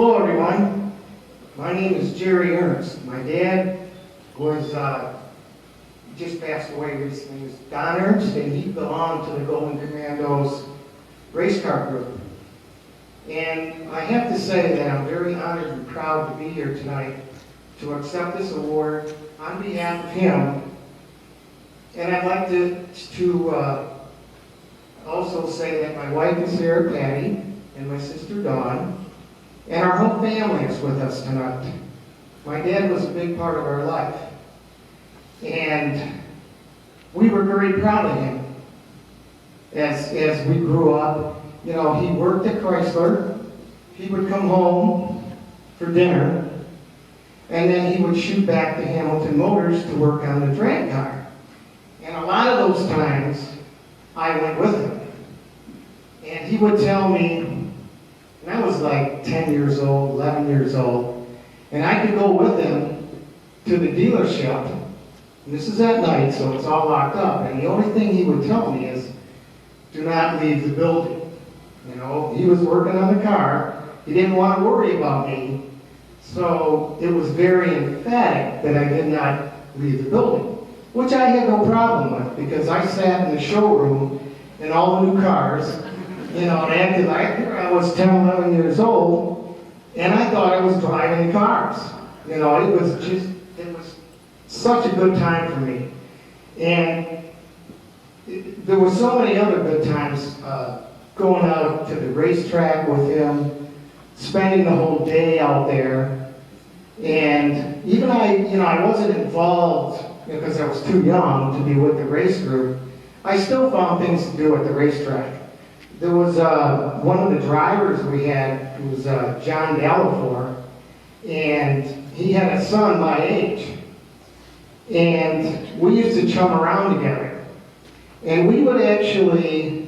Hello everyone, my name is Jerry Ernst. My dad was, just passed away recently. He was Don Ernst, and he belonged to the Golden Commandos race car group. And I have to say that I'm very honored and proud to be here tonight to accept this award on behalf of him. And I'd like to also say that my wife is here, Patty, and my sister Dawn, and our whole family is with us tonight. My dad was a big part of our life, and we were very proud of him as we grew up. You know, he worked at Chrysler. He would come home for dinner, and then he would shoot back to Hamilton Motors to work on the drag car. And a lot of those times, I went with him. And he would tell me, and I was like 10 years old, 11 years old, and I could go with him to the dealership. And this is at night, so it's all locked up. And the only thing he would tell me is, do not leave the building. You know, he was working on the car. He didn't want to worry about me. So it was very emphatic that I did not leave the building, which I had no problem with, because I sat in the showroom in all the new cars, you know, and acted like I was 10, 11 years old, and I thought I was driving the cars. You know, it was such a good time for me. And there were so many other good times going out to the racetrack with him, spending the whole day out there. And even I wasn't involved because I was too young to be with the race group. I still found things to do at the racetrack. There was one of the drivers we had, who was John Dallafor, and he had a son my age. And we used to chum around together. And we would actually,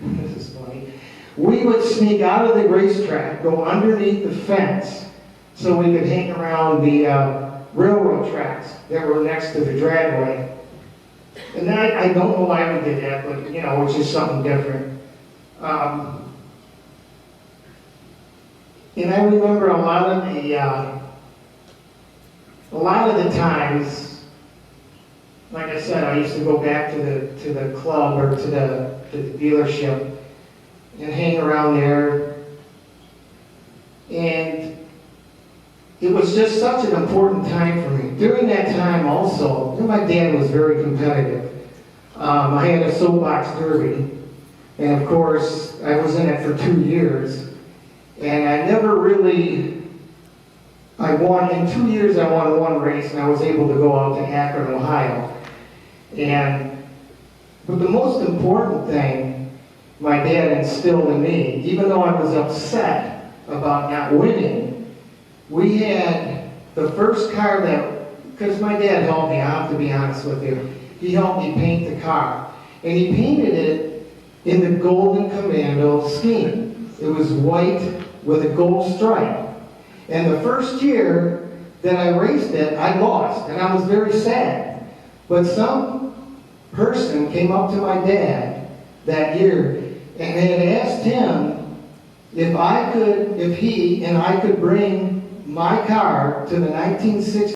this is funny, we would sneak out of the racetrack, go underneath the fence, so we could hang around the railroad tracks that were next to the dragway. And I don't know why we did that, but you know, it's just something different. And I remember a lot of the times, like I said, I used to go back to the club or to the dealership and hang around there. And it was just such an important time for me. During that time also, my dad was very competitive. I had a soapbox derby, and of course, I was in it for 2 years. And I won, in 2 years I won one race, and I was able to go out to Akron, Ohio. But the most important thing my dad instilled in me, even though I was upset about not winning, we had the first car because my dad helped me, I have to be honest with you, he helped me paint the car. And he painted it in the Golden Commando scheme. It was white with a gold stripe. And the first year that I raced it, I lost, and I was very sad. But some person came up to my dad that year and had asked him if he and I could bring my car to the 1960